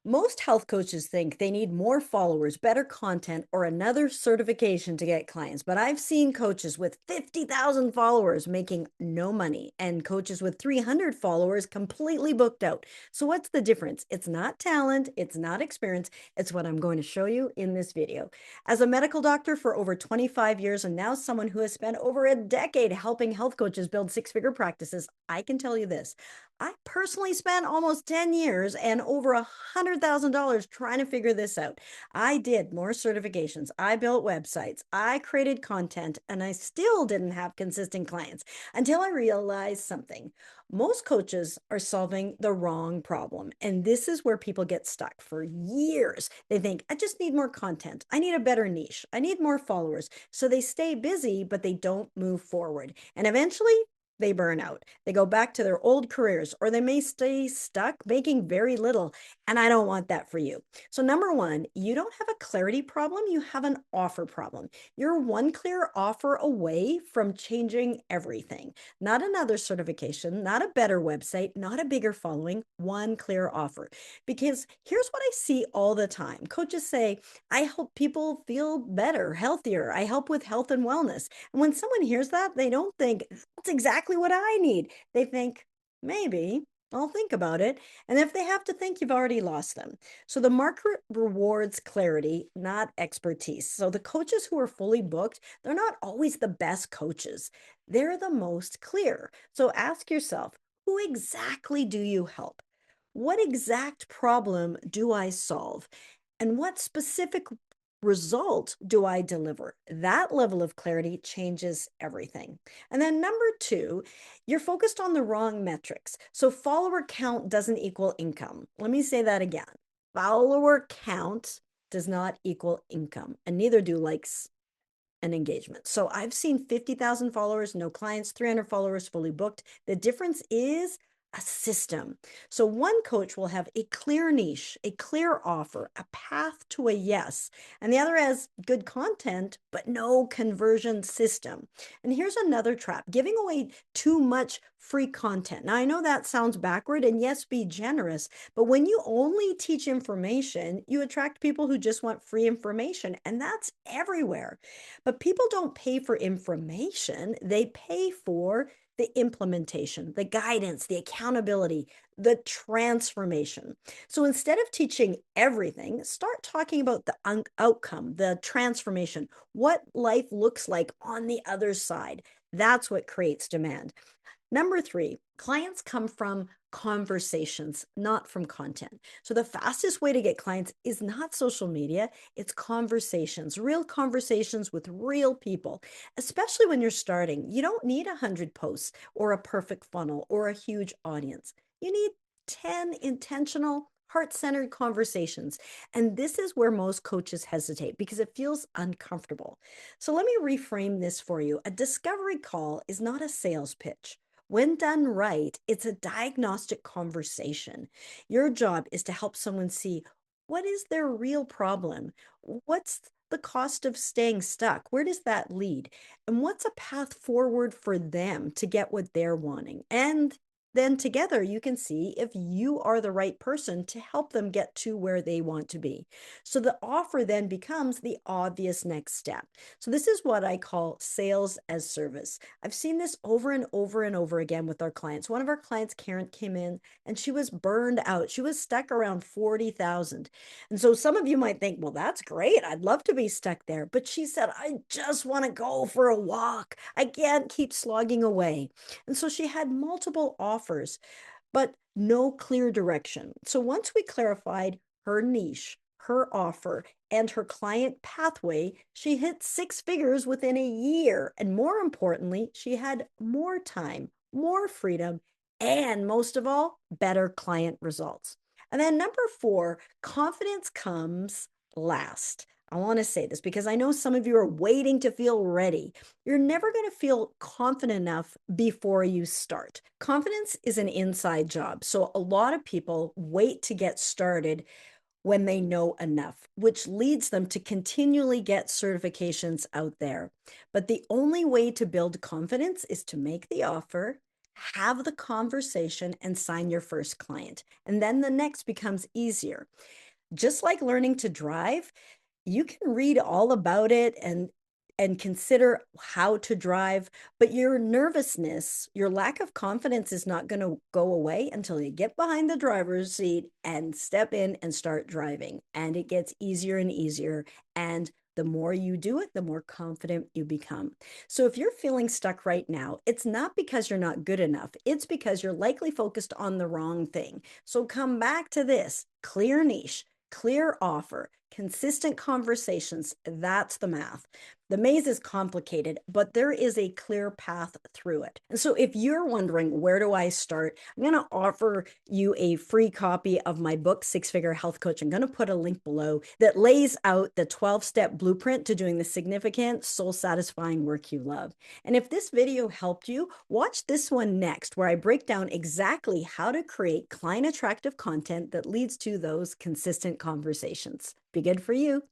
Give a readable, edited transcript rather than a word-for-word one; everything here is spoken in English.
Most health coaches think they need more followers, better content, or another certification to get clients. But I've seen coaches with 50,000 followers making no money and coaches with 300 followers completely booked out. So, what's the difference? It's not talent, it's not experience. It's what I'm going to show you in this video. As a medical doctor for over 25 years and now someone who has spent over a decade helping health coaches build six-figure practices, I can tell you this. I personally spent almost 10 years and over $100,000 trying to figure this out. I did more certifications. I built websites. I created content, and I still didn't have consistent clients until I realized something. Most coaches are solving the wrong problem. And this is where people get stuck for years. They think, I just need more content. I need a better niche. I need more followers. So they stay busy, but they don't move forward. And eventually, they burn out. They go back to their old careers, or they may stay stuck making very little. And I don't want that for you. So, number one, you don't have a clarity problem, you have an offer problem. You're one clear offer away from changing everything. Not another certification, not a better website, not a bigger following, one clear offer. Because here's what I see all the time coaches say, I help people feel better, healthier. I help with health and wellness. And when someone hears that, they don't think, that's exactly what I need. They think, maybe I'll think about it. And if they have to think, you've already lost them. So the market rewards clarity, not expertise. So the coaches who are fully booked, they're not always the best coaches. They're the most clear. So ask yourself, who exactly do you help? What exact problem do I solve? And what specific result do I deliver? That level of clarity changes everything. And then number two, you're focused on the wrong metrics. So follower count doesn't equal income. Let me say that again. Follower count does not equal income, and neither do likes and engagement. So I've seen 50,000 followers, no clients, 300 followers fully booked. The difference is a system. So one coach will have a clear niche, a clear offer, a path to a yes, and the other has good content, but no conversion system. And here's another trap, giving away too much free content. Now, I know that sounds backward, and yes, be generous, but when you only teach information, you attract people who just want free information, and that's everywhere. But people don't pay for information, they pay for the implementation, the guidance, the accountability, the transformation. So instead of teaching everything, start talking about the outcome, the transformation, what life looks like on the other side. That's what creates demand. Number three, clients come from conversations, not from content. So the fastest way to get clients is not social media, it's conversations, real conversations with real people, especially when you're starting. You don't need 100 posts or a perfect funnel or a huge audience. You need 10 intentional, heart centered conversations. And this is where most coaches hesitate because it feels uncomfortable. So let me reframe this for you. A discovery call is not a sales pitch. When done right, it's a diagnostic conversation. Your job is to help someone see what is their real problem? What's the cost of staying stuck? Where does that lead? And what's a path forward for them to get what they're wanting? And then together you can see if you are the right person to help them get to where they want to be. So the offer then becomes the obvious next step. So this is what I call sales as service. I've seen this over and over and over again with our clients. One of our clients, Karen, came in and she was burned out. She was stuck around 40,000. And so some of you might think, well, that's great. I'd love to be stuck there. But she said, I just want to go for a walk. I can't keep slogging away. And so she had multiple offers, but no clear direction. So once we clarified her niche, her offer, and her client pathway, she hit six figures within a year. And more importantly, she had more time, more freedom, and most of all, better client results. And then number four, confidence comes last. I want to say this because I know some of you are waiting to feel ready. You're never going to feel confident enough before you start. Confidence is an inside job. So a lot of people wait to get started when they know enough, which leads them to continually get certifications out there. But the only way to build confidence is to make the offer, have the conversation and sign your first client. And then the next becomes easier. Just like learning to drive, you can read all about it and consider how to drive, but your nervousness, your lack of confidence is not going to go away until you get behind the driver's seat and step in and start driving. And it gets easier and easier. And the more you do it, the more confident you become. So if you're feeling stuck right now, it's not because you're not good enough. It's because you're likely focused on the wrong thing. So come back to this clear niche, clear offer, consistent conversations. That's the math. The maze is complicated, but there is a clear path through it. And so if you're wondering, where do I start? I'm going to offer you a free copy of my book, Six Figure Health Coach. I'm going to put a link below that lays out the 12-step blueprint to doing the significant, soul satisfying work you love. And if this video helped you, watch this one next, where I break down exactly how to create client attractive content that leads to those consistent conversations. Be good for you.